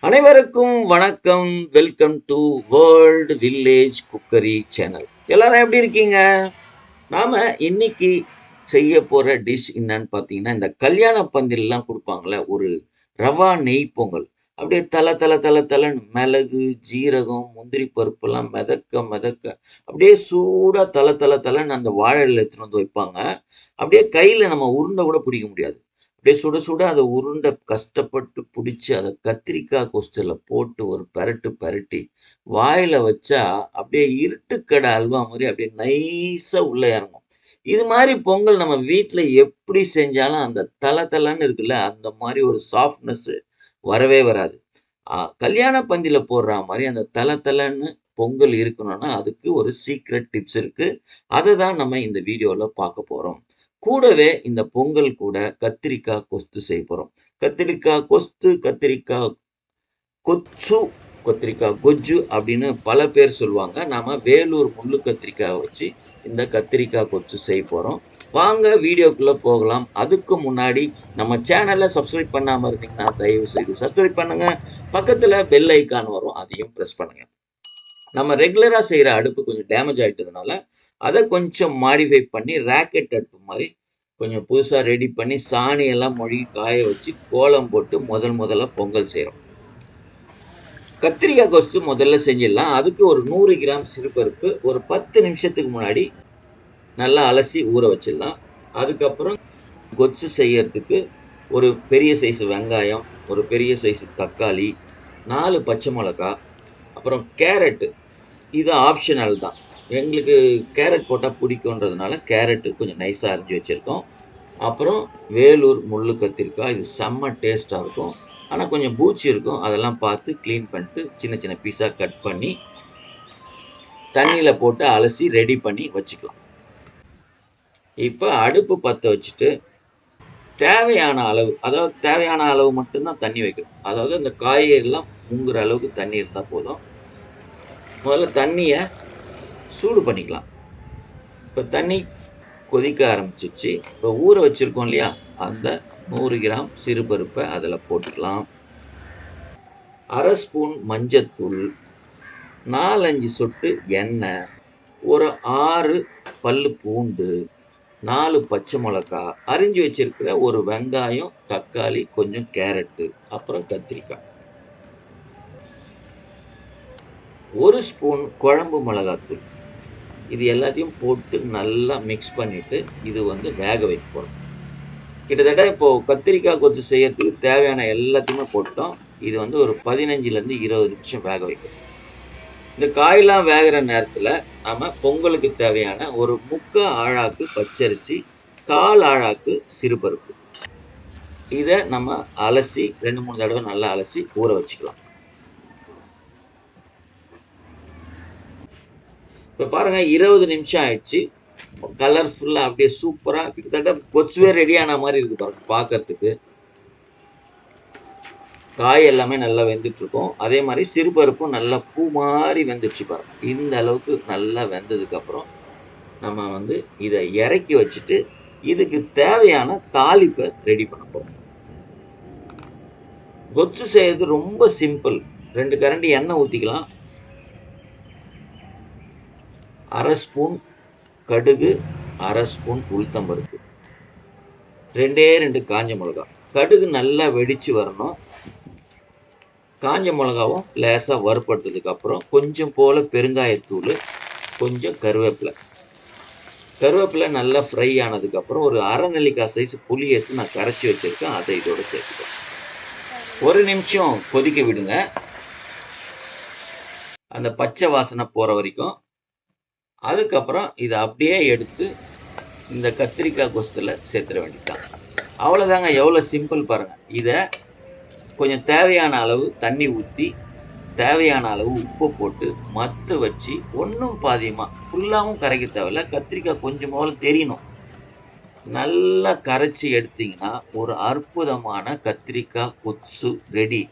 அனைவருக்கும் வணக்கம். Welcome to world village cookery channel. எல்லாரும் எப்படி இருக்கீங்க? நாம இன்னைக்கு செய்ய போற டிஷ் என்னன்னு பார்த்தீங்கன்னா, இந்த கல்யாண பந்திலலாம் கொடுப்பாங்கல்ல, ஒரு ரவா நெய் பொங்கல். அப்படியே தல தல தல தலன்னு மிளகு, ஜீரகம், முந்திரி பருப்புலாம் மிதக்க மிதக்க அப்படியே சூடா தல தல தலன்னு அந்த வாழை இலையில எடுத்துட்டு வந்து வைப்பாங்க. அப்படியே கையில நம்ம உருண்டை கூட பிடிக்க முடியாது. அப்படியே சுட சுட அத உருண்டை கஷ்டப்பட்டு புடிச்சு, அத கத்திரிக்காய் கொஸ்துல போட்டு ஒரு பெரட்டு பெரட்டி, வாயில வச்சா அப்படியே இருட்டுக்கடை அல்வா மாரி அப்படியே நைஸா உள்ள இறங்கும். இது மாரி பொங்கல் நம்ம வீட்ல எப்படி செஞ்சாலும் அந்த தல தலன்னு இருக்குல்ல, அந்த மாரி ஒரு சாஃப்ட்னஸ் வரவே வராது. கல்யாண பந்தில போடுறா மாரி அந்த தல தலன்னு பொங்கல் இருக்கணும்னா, அதுக்கு ஒரு சீக்ரெட் டிப்ஸ் இருக்கு. அத தான் நம்ம இந்த வீடியோல பார்க்க போறோம். கூடவே இந்த பொங்கல் கூட கத்திரிக்காய் கொஸ்து செய்ய போறோம். கத்திரிக்காய் கொஸ்து, கத்திரிக்காய் கொச்சு, கத்திரிக்காய் கொஜ்ஜு அப்படின்னு பல பேர் சொல்லுவாங்க. நாம வேலூர் முள்ளு கத்திரிக்காய வச்சு இந்த கத்திரிக்காய் கொச்சு செய்ய போறோம். வாங்க வீடியோக்குள்ள போகலாம். அதுக்கு முன்னாடி நம்ம சேனல சப்ஸ்கிரைப் பண்ணாம இருந்தீங்கன்னா, தயவு செய்து சப்ஸ்கிரைப் பண்ணுங்க. பக்கத்துல பெல் ஐகான் வரும். அதையும் பிரஸ் பண்ணுங்க. நம்ம ரெகுலரா செய்ற அடுப்பு கொஞ்சம் டேமேஜ் ஆயிட்டதுனால, அத கொஞ்சம் மாடிஃபை பண்ணி ராக்கெட் அடுப்பு மாரி கொஞ்சம் புதுசா ரெடி பண்ணி சாணி எல்லாம் மொழுகி காய வச்சு கோலம் போட்டு முதல்ல பொங்கல் செய்றோம். கத்திரிக்காய் கொஸ்து முதல்ல செஞ்சிடலாம். அதுக்கு ஒரு 100 கிராம் சிறுபருப்பு ஒரு 10 நிமிஷத்துக்கு முன்னாடி நல்லா அலசி ஊற வச்சிடலாம். அதுக்கப்புறம் கொச்சு செய்யறதுக்கு ஒரு பெரிய சைஸ் வெங்காயம், ஒரு பெரிய சைஸ் தக்காளி, 4 பச்சை மிளகா, அப்புறம் கேரட். இது ஆப்ஷனல் தான். எங்களுக்கு கேரட் போட்டா பிடிக்குன்றதுனால கேரட் கொஞ்சம் நைஸா அரிஞ்சு வச்சிருக்கோம். அப்புறம் வேலூர் முள்ளு கத்திரிக்காய். இது செம்ம டேஸ்ட்டா இருக்கும். ஆனா கொஞ்சம் பூச்சி இருக்கும். அதெல்லாம் பார்த்து கிளீன் பண்ணிட்டு சின்ன சின்ன பீஸா கட் பண்ணி தண்ணீல போட்டு அலசி ரெடி பண்ணி வச்சுக்கலாம். இப்ப அடுப்பு பத்த வச்சுட்டு தேவையான அளவு, அதாவது தேவையான அளவு மட்டும் தான் தண்ணி வைக்கணும். அதாவது அந்த காய்கறிலாம் முங்குற அளவுக்கு தண்ணி இருந்தா போதும். முதல்ல தண்ணிய சூடு பண்ணிக்கலாம். இப்ப தண்ணி கொதிக்க ஆரம்பிச்சிருச்சு. இப்ப ஊற வச்சிருக்கோம் இல்லையா? அந்த 100 கிராம் சிறுபருப்ப அதுல போட்டுக்கலாம். 1/2 ஸ்பூன் மஞ்சத்தூள், 4, 5 சொட்டு எண்ணெய், ஒரு 6 பல்லு பூண்டு, 4 பச்சை மிளகா, அரிஞ்சு வச்சிருக்கிற ஒரு வெங்காயம், தக்காளி, கொஞ்சம் கேரட்டு, அப்புறம் கத்திரிக்காய். 1 ஸ்பூன் குழம்பு மிளகாத்தூள். இது எல்லாத்தையும் போட்டு நல்லா மிக்ஸ் பண்ணிட்டு, இது வந்து வேக வைக்க போறோம். கிட்டத்தட்ட இப்போ கத்திரிக்காய் கொத்து செய்யறதுக்கு தேவையான எல்லாத்தையுமே போட்டோம். இது வந்து ஒரு 15லேருந்து 20 நிமிஷம் வேக வைக்கணும். இந்த காயெல்லாம் வேகிற நேரத்துல நாம பொங்கலுக்கு தேவையான ஒரு 3/4 ஆழாக்கு பச்சரிசி, 1/4 ஆழாக்கு சிறுபருப்பு. இத நம்ம அலசி 2, 3 தடவை நல்லா அலசி ஊற வச்சுக்கலாம். இப்ப பாருங்க 20 நிமிஷம் ஆயிடுச்சு. கலர்ஃபுல்லா அப்படியே சூப்பரா கிட்டத்தட்ட கொச்சுவே ரெடி ஆன மாரி இருக்கு பாருங்க பார்க்கறதுக்கு. காய் எல்லாமே நல்லா வெந்துட்டு இருக்கும். அதே மாரி சிறுபருப்பும் நல்லா பூ மாரி வெந்துருச்சு பாருங்க. இந்த அளவுக்கு நல்லா வெந்ததுக்கு அப்புறம் நம்ம வந்து இத இறக்கி வச்சுட்டு, இதுக்கு தேவையான தாளிப்ப ரெடி பண்ண போறோம். கொச்சு செய்யறது ரொம்ப சிம்பிள். 2 கரண்டி எண்ணெய் ஊத்திக்கலாம். 1/2 ஸ்பூன் கடுகு, 1/2 ஸ்பூன் உளுத்தம் பருப்பு, 2 காஞ்ச மிளகா. கடுகு நல்லா வெடிச்சு வரணும். காஞ்ச மிளகாவும் லேசா வறுபட்டதுக்கு அப்புறம் கொஞ்சம் போல பெருங்காயத்தூள், கொஞ்சம் கருவேப்பிலை. கருவேப்பிலை நல்லா ஃப்ரை ஆனதுக்கு அப்புறம் ஒரு 1/2 நெல்லிக்காய் சைஸ் புளி எடுத்து நான் கரைச்சி வச்சிருக்கேன். அதை இதோட சேர்த்துக்கிறேன். 1 நிமிஷம் கொதிக்க விடுங்க. அந்த பச்சை வாசனை போற வரைக்கும். அதுக்கப்புறம் இதை அப்படியே எடுத்து இந்த கத்திரிக்காய் கொஸ்துல சேர்த்துட வேண்டியதுதான். அவ்வளோதாங்க. எவ்வளோ சிம்பிள் பாருங்க. இதை கொஞ்சம் தேவையான அளவு தண்ணி ஊற்றி தேவையான அளவு உப்பு போட்டு மத்து வச்சு ஒன்றும் பாதியமா ஃபுல்லாகவும் கரைக்க தேவையில்ல. கத்திரிக்காய் கொஞ்சம் போல தெரியணும். நல்லா கரைச்சி எடுத்தீங்கன்னா ஒரு அற்புதமான கத்திரிக்காய் கொத்து ரெடி.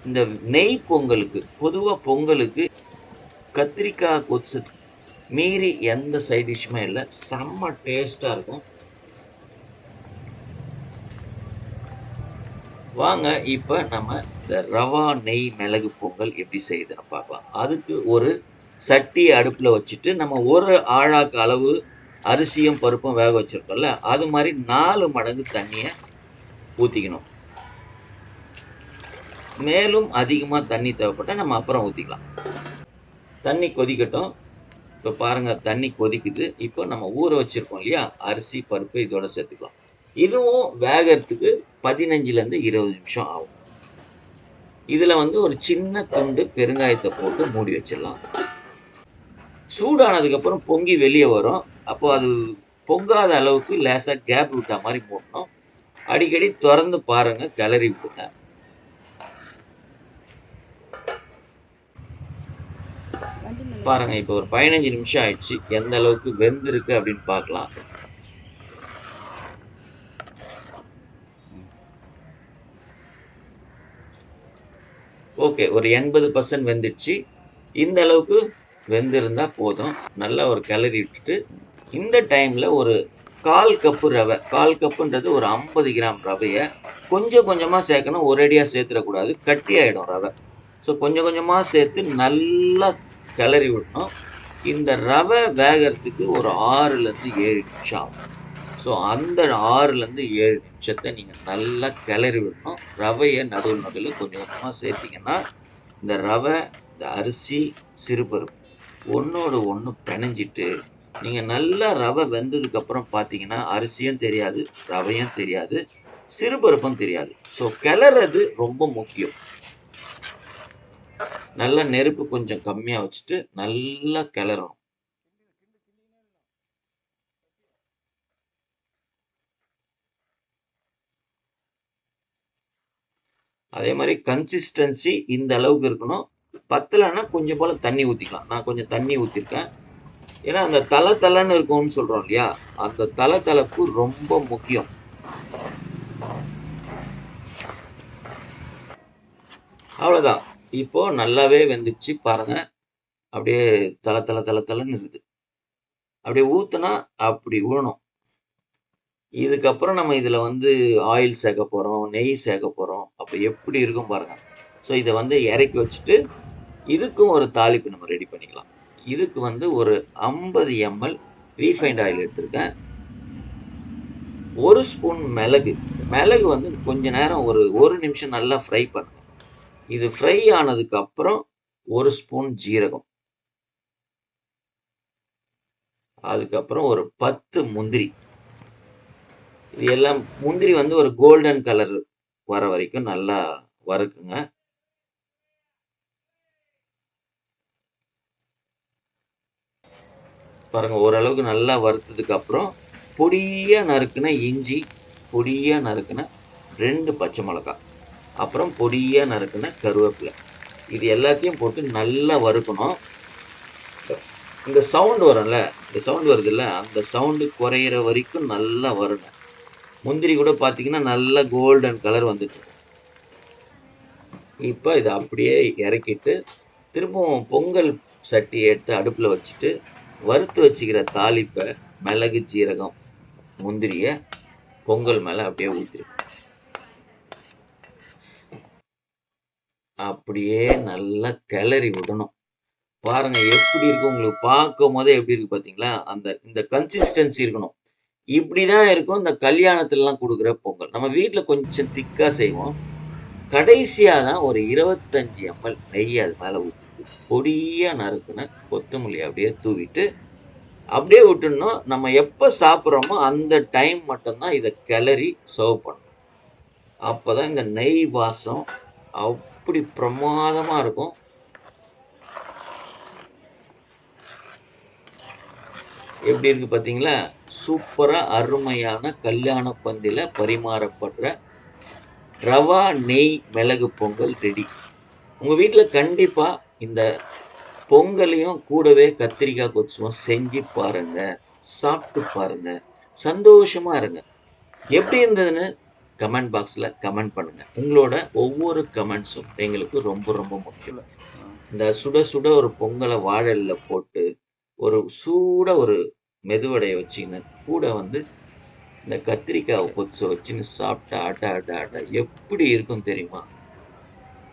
இந்த நெய் பொங்கலுக்கு, பொதுவாக பொங்கலுக்கு கத்திரிக்காய் கொத்து மீறி எந்த சைட் டிஷ்ஷுமே இல்லை. செம்ம டேஸ்டா இருக்கும். வாங்க இப்போ நம்ம இந்த ரவா நெய் மிளகு பொங்கல் எப்படி செய்யுதுன்னு பார்க்கலாம். அதுக்கு ஒரு சட்டி அடுப்பில் வச்சுட்டு நம்ம ஒரு ஆழாக்கு அளவு அரிசியும் பருப்பும் வேக வச்சிருக்கோம்ல, அது மாதிரி 4 மடங்கு தண்ணியை ஊற்றிக்கணும். மேலும் அதிகமாக தண்ணி தேவைப்பட்டால் நம்ம அப்புறம் ஊற்றிக்கலாம். தண்ணி கொதிக்கட்டும். இப்போ பாருங்க தண்ணி கொதிக்குது. இப்போ நம்ம ஊற வச்சிருக்கோம் இல்லையா, அரிசி பருப்பு இதோட சேர்த்துக்கலாம். இதுவும் வேகறதுக்கு 15லேருந்து 20 நிமிஷம் ஆகும். இதில் வந்து ஒரு சின்ன துண்டு பெருங்காயத்தை போட்டு மூடி வச்சிடலாம். சூடானதுக்கப்புறம் பொங்கி வெளியே வரும். அப்போ அது பொங்காத அளவுக்கு லேசாக கேப் விட்ட மாதிரி மூடணும். அடிக்கடி திறந்து பாருங்க, கிளறி விடுங்க. பாருங்க இப்போ ஒரு 15 நிமிஷம் ஆயிடுச்சு. எந்த அளவுக்கு வெந்திருக்கு அப்படின்னு பார்க்கலாம். ஓகே, ஒரு 80% வெந்துடுச்சு. இந்த அளவுக்கு வெந்திருந்தா போதும். நல்லா ஒரு கிளறி விட்டுட்டு இந்த டைமில் ஒரு 1/4 கப்பு ரவை, 1/4 கப்புன்றது ஒரு 50 கிராம் ரவையை கொஞ்சம் கொஞ்சமாக சேர்க்கணும். ஒரேடியாக சேர்த்துடக்கூடாது, கட்டி ஆகிடும் ரவை. ஸோ கொஞ்சம் கொஞ்சமாக சேர்த்து நல்லா கிளறி விடணும். இந்த ரவை வேகிறதுக்கு ஒரு 6லேருந்து 7 நிமிஷம் ஆகும். ஸோ அந்த 6லேருந்து 7 நிமிஷத்தை நீங்கள் நல்லா கிளறி விடணும். ரவையை நடுவில் கொஞ்சம் கொஞ்சமாக சேர்த்திங்கன்னா இந்த ரவை, இந்த அரிசி, சிறுபருப்பு ஒன்றோடு ஒன்று பிணைஞ்சிட்டு நீங்கள் நல்லா ரவை வெந்ததுக்கப்புறம் பார்த்தீங்கன்னா அரிசியும் தெரியாது, ரவையும் தெரியாது, சிறுபருப்பும் தெரியாது. ஸோ கிளறது ரொம்ப முக்கியம். நல்லா நெருப்பு கொஞ்சம் கம்மியாக வச்சுட்டு நல்லா கிளறணும். அதே மாதிரி கன்சிஸ்டன்சி இந்த அளவுக்கு இருக்கணும். பத்தலைன்னா கொஞ்சம் போல் தண்ணி ஊற்றிக்கலாம். நான் கொஞ்சம் தண்ணி ஊற்றிருக்கேன். ஏன்னா அந்த தலை தலைன்னு இருக்கும்னு சொல்கிறோம் இல்லையா, அந்த தலை தலைப்பு ரொம்ப முக்கியம். அவ்வளோதான். இப்போ நல்லாவே வெந்துச்சு பாருங்க. அப்படியே தலை தலை தலை தலைன்னு இருக்குது. அப்படியே ஊற்றுனா அப்படி ஊறணும். இதுக்கப்புறம் நம்ம இதில் வந்து ஆயில் சேர்க்க போகிறோம், நெய் சேர்க்க போகிறோம். அப்போ எப்படி இருக்கும் பாருங்கள். ஸோ இதை வந்து இறக்கி வச்சுட்டு இதுக்கும் ஒரு தாளிப்பு நம்ம ரெடி பண்ணிக்கலாம். இதுக்கு வந்து ஒரு 50 எம்எல் ரீஃபைண்ட் ஆயில் எடுத்திருக்கேன். 1 ஸ்பூன் மிளகு. மிளகு வந்து கொஞ்ச நேரம் ஒரு நிமிஷம் நல்லா ஃப்ரை பண்ணுங்க. இது ஃப்ரை ஆனதுக்கு அப்புறம் 1 ஸ்பூன் ஜீரகம். அதுக்கப்புறம் ஒரு 10 முந்திரி. இது எல்லாம் முந்திரி வந்து ஒரு கோல்டன் கலர் வர வரைக்கும் நல்லா வறுக்குங்க. பாருங்க ஓரளவுக்கு நல்லா வறுத்ததுக்கு அப்புறம் பொடியா நறுக்குன இஞ்சி, பொடியா நறுக்குன 2 பச்சை மிளகாய், அப்புறம் பொடியா நறுக்குன கருவேப்பிலை, இது எல்லாத்தையும் போட்டு நல்லா வறுக்கணும். இந்த சவுண்ட் வரும்ல, இந்த சவுண்ட் வருதுல்ல, அந்த சவுண்டு குறையிற வரைக்கும் நல்லா வருங்க. முந்திரி கூட பார்த்தீங்கன்னா நல்லா கோல்டன் கலர் வந்துட்டு இருக்கும். இப்போ இதை அப்படியே இறக்கிட்டு திரும்பவும் பொங்கல் சட்டி எடுத்து அடுப்பில் வச்சுட்டு வறுத்து வச்சுக்கிற தாளிப்பை, மிளகு, ஜீரகம், முந்திரியை பொங்கல் மேலே அப்படியே ஊற்றிருக்கு. அப்படியே நல்லா கிளறி விடணும். பாருங்க எப்படி இருக்கு, உங்களுக்கு பார்க்கும் போதே எப்படி இருக்கு பார்த்தீங்களா? இந்த கன்சிஸ்டன்சி இருக்கணும். இப்படிதான் இருக்கும் இந்த கல்யாணத்துலலாம் கொடுக்குற பொங்கல். நம்ம வீட்டில் கொஞ்சம் திக்காக செய்வோம். கடைசியாக தான் ஒரு 25 எம்எல் நெய் அது மேலே ஊற்றிட்டு பொடியாக நறுக்குன கொத்தமல்லி அப்படியே தூவிட்டு அப்படியே விட்டுடணும். நம்ம எப்போ சாப்பிட்றோமோ அந்த டைம் மட்டும்தான் இதை கிளறி சர்வ் பண்ணணும். அப்போ தான் இந்த நெய் வாசம் அப்படி பிரமாதமாக இருக்கும். எப்படி இருக்கு பார்த்தீங்களா? சூப்பராக அருமையான கல்யாண பந்தியில் பரிமாறப்படுற ரவா நெய் மிளகு பொங்கல் ரெடி. உங்கள் வீட்டில் கண்டிப்பாக இந்த பொங்கலையும் கூடவே கத்திரிக்காய் கொச்சும் செஞ்சு பாருங்க, சாப்பிட்டு பாருங்க, சந்தோஷமா இருங்க. எப்படி இருந்ததுன்னு கமெண்ட் பாக்ஸில் கமெண்ட் பண்ணுங்க. உங்களோட ஒவ்வொரு கமெண்ட்ஸும் எங்களுக்கு ரொம்ப ரொம்ப முக்கியம். இந்த சுட சுட ஒரு பொங்கலை வாழல்ல போட்டு ஒரு சூட ஒரு மெதுவடையை வச்சுக்கின்னு கூட வந்து இந்த கத்திரிக்காய் ஓகே. பொரிச்ச வச்சுன்னு சாப்பிட்டா அட அட அட எப்படி இருக்கும் தெரியுமா?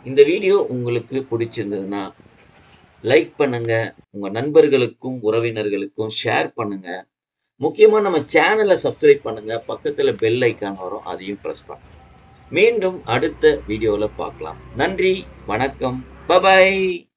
இந்த வீடியோ உங்களுக்கு பிடிச்சிருந்ததுன்னா லைக் பண்ணுங்க. உங்க நண்பர்களுக்கும், உறவினர்களுக்கும் ஷேர் பண்ணுங்க. முக்கியமா நம்ம சேனல சப்ஸ்கிரைப் பண்ணுங்க. பக்கத்துல பெல் ஐகான் வரும். அதையும் பிரஸ் பண்ணுங்க. மீண்டும் அடுத்த வீடியோல பார்க்கலாம். நன்றி, வணக்கம். பபாய்.